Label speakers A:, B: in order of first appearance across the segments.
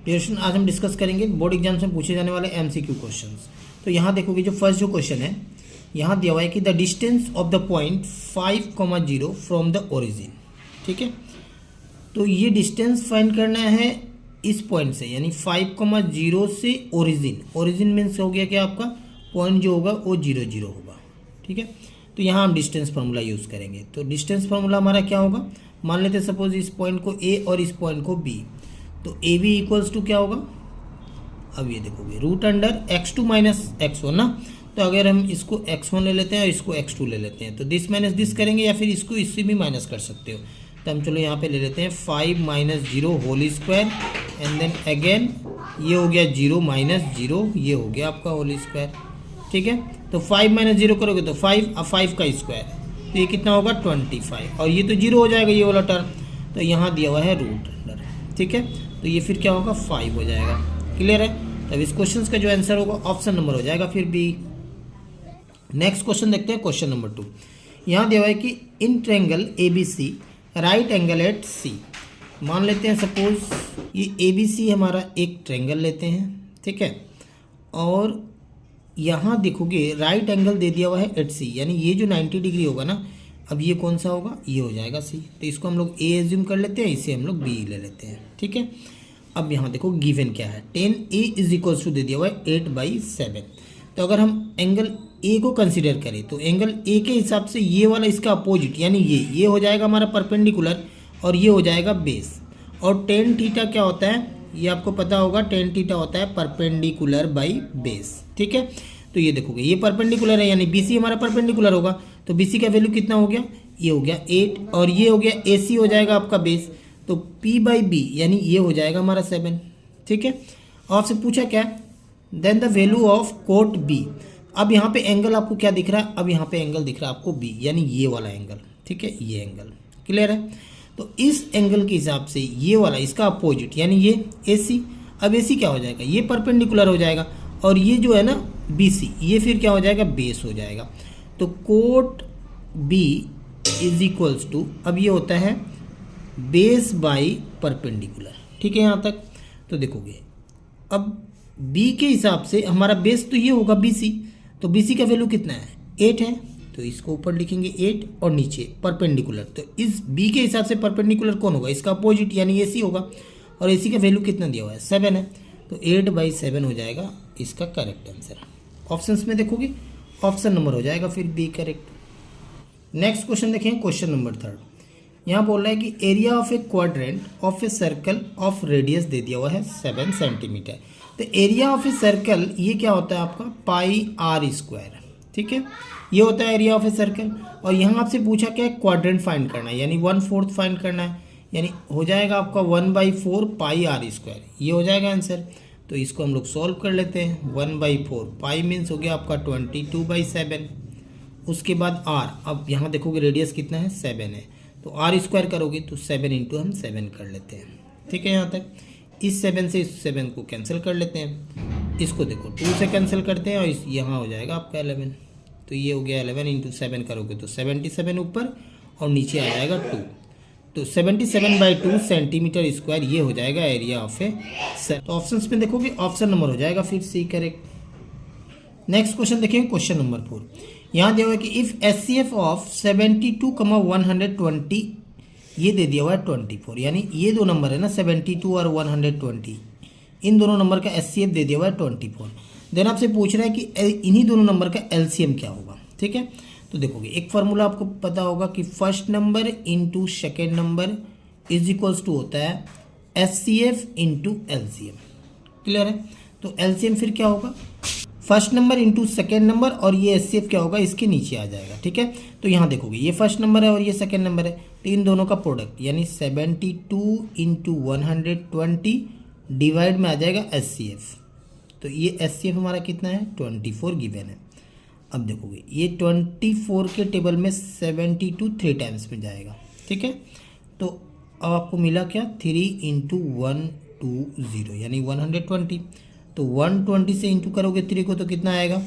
A: Question आज हम discuss करेंगे बोर्ड एग्जाम्स में पूछे जाने वाले एमसीक्यू क्वेश्चंस। तो यहाँ देखोगे जो फर्स्ट जो क्वेश्चन है यहाँ दिया हुआ है कि the distance of the point 5,0 from the origin. ठीक है, तो ये डिस्टेंस फाइंड करना है इस पॉइंट से, यानी 5,0 से ओरिजिन। ओरिजिन मीन्स हो गया कि आपका पॉइंट जो होगा वो 0,0 होगा। ठीक है, तो यहाँ हम डिस्टेंस फार्मूला यूज़ करेंगे। तो डिस्टेंस फार्मूला हमारा क्या होगा, मान लेते हैं सपोज इस पॉइंट को ए और इस पॉइंट को बी, तो ए बी इक्वल्स टू क्या होगा, अब ये देखोगे root under x2 minus x1 ना। तो अगर हम इसको x1 ले लेते हैं और इसको x2 ले लेते हैं तो दिस माइनस दिस करेंगे, या फिर इसको इससे भी माइनस कर सकते हो। तो हम चलो यहाँ पे ले लेते हैं 5 minus 0 whole square and then again ये हो गया 0 माइनस 0, ये हो गया आपका होल स्क्वायर। ठीक है, तो 5 माइनस 0 करोगे तो 5, अब 5 का स्क्वायर, तो ये कितना होगा 25, और ये तो 0 हो जाएगा ये वाला टर्म, तो यहाँ दिया हुआ है रूट अंडर। ठीक है, तो ये फिर क्या होगा 5 हो जाएगा। क्लियर है, तब इस क्वेश्चन का जो आंसर होगा ऑप्शन नंबर हो जाएगा फिर बी। नेक्स्ट क्वेश्चन देखते हैं, क्वेश्चन नंबर 2। यहाँ दिया हुआ है कि in triangle ABC right angle at C। मान लेते हैं सपोज ये ABC हमारा एक ट्रायंगल लेते हैं। ठीक है, और यहाँ देखोगे राइट एंगल दे दिया हुआ है एट C, यानी ये जो 90 डिग्री होगा ना, अब ये कौन सा होगा, ये हो जाएगा C। तो इसको हम लोग A एज्यूम कर लेते हैं, इसे हम लोग B ले लेते हैं। ठीक है, अब यहाँ देखो गिवन क्या है, 10A इज इक्वल्स टू दे दिया हुआ है 8/7। तो अगर हम एंगल A को कंसिडर करें तो एंगल A के हिसाब से ये वाला इसका अपोजिट, यानी ये हो जाएगा हमारा परपेंडिकुलर और ये हो जाएगा बेस। और टेन थीटा क्या होता है, ये आपको पता होगा, टेन थीटा होता है परपेंडिकुलर बाई बेस। ठीक है, तो ये देखोगे ये परपेंडिकुलर है, यानी BC हमारा परपेंडिकुलर होगा, तो BC का वैल्यू कितना हो गया, ये हो गया 8, और ये हो गया AC हो जाएगा आपका बेस, तो P/B यानी ये हो जाएगा हमारा 7। ठीक है, आपसे पूछा क्या, then the value of cot B। अब यहाँ पे एंगल आपको क्या दिख रहा है, अब यहाँ पे एंगल दिख रहा है आपको B, यानी ये वाला एंगल। ठीक है, ये एंगल क्लियर है, तो इस एंगल के हिसाब से ये वाला इसका अपोजिट, यानी ये AC। अब AC क्या हो जाएगा, ये परपेंडिकुलर हो जाएगा, और ये जो है ना BC, ये फिर क्या हो जाएगा, बेस हो जाएगा। तो cot B is equals to, अब ये होता है बेस बाई परपेंडिकुलर। ठीक है, यहाँ तक तो देखोगे अब B के हिसाब से हमारा बेस तो ये होगा BC, तो BC का वैल्यू कितना है 8 है, तो इसको ऊपर लिखेंगे 8 और नीचे परपेंडिकुलर। तो इस B के हिसाब से परपेंडिकुलर कौन होगा, इसका अपोजिट यानी AC होगा, और AC का वैल्यू कितना दिया हुआ है 7 है, तो 8/7 हो जाएगा इसका करेक्ट आंसर। ऑप्शंस में देखोगे ऑप्शन नंबर हो जाएगा फिर B करेक्ट। नेक्स्ट क्वेश्चन देखें, क्वेश्चन नंबर 3। यहाँ बोल रहा है कि area of a quadrant of a circle of radius दे दिया हुआ है 7 सेंटीमीटर। तो एरिया ऑफ ए सर्कल ये क्या होता है आपका πr²। ठीक है, ये होता है एरिया ऑफ ए सर्कल, और यहाँ आपसे पूछा क्या है, क्वाड्रेंट फाइंड करना है, यानी 1/4 फाइंड करना है, यानी हो जाएगा आपका 1/4 πr², ये हो जाएगा आंसर। तो इसको हम लोग सॉल्व कर लेते हैं, 1/4 पाई मीन्स हो गया आपका 22/7, उसके बाद r, अब यहाँ देखोगे रेडियस कितना है 7 है, तो r² करोगे तो 7 इंटू हम 7 कर लेते हैं। ठीक है, यहाँ तक इस 7 से इस 7 को कैंसिल कर लेते हैं, इसको देखो 2 से कैंसिल करते हैं, और इस यहाँ हो जाएगा आपका 11, तो ये हो गया 11 इंटू 7 करोगे तो 77 ऊपर और नीचे आ जाएगा 2, तो 77/2 सेंटीमीटर स्क्वायर ये हो जाएगा एरिया ऑफ ए सर्कल। तो ऑप्शंस में देखोगे ऑप्शन नंबर हो जाएगा फिर C करेक्ट। नेक्स्ट क्वेश्चन देखेंगे, क्वेश्चन नंबर 4। यहाँ दिया हुआ है कि इफ HCF ऑफ 72,120 ये दे दिया हुआ है 24, यानी ये दो नंबर है ना 72 और 120, इन दोनों नंबर का HCF दे दिया हुआ है 24। देन आपसे पूछ रहा है कि इन्हीं दोनों नंबर का LCM क्या होगा। ठीक है, तो देखोगे एक फार्मूला आपको पता होगा कि first number into second number is equals to होता है HCF इंटू LCM। क्लियर है, तो LCM फिर क्या होगा, first number into second number, और ये HCF क्या होगा इसके नीचे आ जाएगा। ठीक है, तो यहाँ देखोगे ये फर्स्ट नंबर है और ये सेकेंड नंबर है, तो इन दोनों का प्रोडक्ट यानी 72 इंटू 120 डिवाइड में आ जाएगा HCF। तो ये HCF हमारा कितना है 24 गिवन है। अब देखोगे ये 24 के टेबल में 72 3 टाइम्स में जाएगा। ठीक है, तो अब आपको मिला क्या 3 इंटू 120 यानी 120, तो 120 से इंटू करोगे 3 को तो कितना आएगा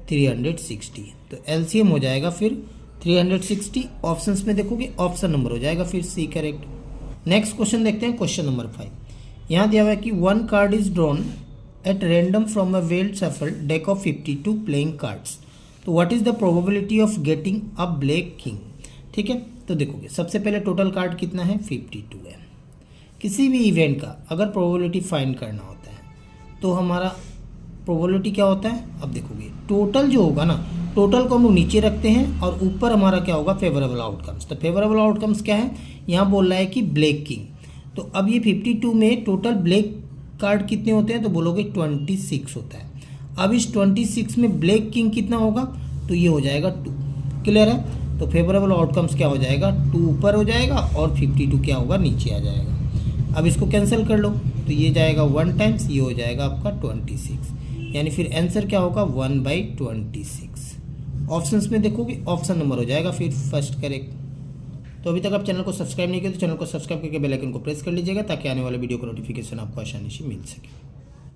A: 360, तो LCM हो जाएगा फिर 360। ऑप्शंस में देखोगे ऑप्शन नंबर हो जाएगा फिर C करेक्ट। नेक्स्ट क्वेश्चन देखते हैं, क्वेश्चन नंबर 5। यहाँ दिया हुआ है कि 1 card is drawn at random from a well shuffle deck of 52 playing cards, तो what is the probability of getting a black king. ठीक है, तो देखोगे सबसे पहले टोटल कार्ड कितना है 52 है। किसी भी इवेंट का अगर प्रोबेबिलिटी फाइंड करना होता है तो हमारा प्रोबेबिलिटी क्या होता है, अब देखोगे टोटल जो होगा ना, टोटल को हम लोग नीचे रखते हैं और ऊपर हमारा क्या होगा फेवरेबल आउटकम्स। तो फेवरेबल आउटकम्स क्या है, यहाँ बोल रहा है कि ब्लैक किंग। तो अब ये 52 में टोटल ब्लैक कार्ड कितने होते हैं, तो बोलोगे 26 होता है। अब इस 26 में ब्लैक किंग कितना होगा, तो ये हो जाएगा 2। क्लियर है, तो फेवरेबल आउटकम्स क्या हो जाएगा 2 ऊपर हो जाएगा और 52 क्या होगा नीचे आ जाएगा। अब इसको कैंसिल कर लो, तो ये जाएगा 1 टाइम्स, ये हो जाएगा आपका 26, यानी फिर आंसर क्या होगा 1/26। ऑप्शंस में देखोगे ऑप्शन नंबर हो जाएगा फिर फर्स्ट करेक्ट। तो अभी तक आप चैनल को सब्सक्राइब नहीं किया तो चैनल को सब्सक्राइब करके बेल आइकन को प्रेस कर लीजिएगा ताकि आने वाले वीडियो का नोटिफिकेशन आपको आसानी से मिल सके।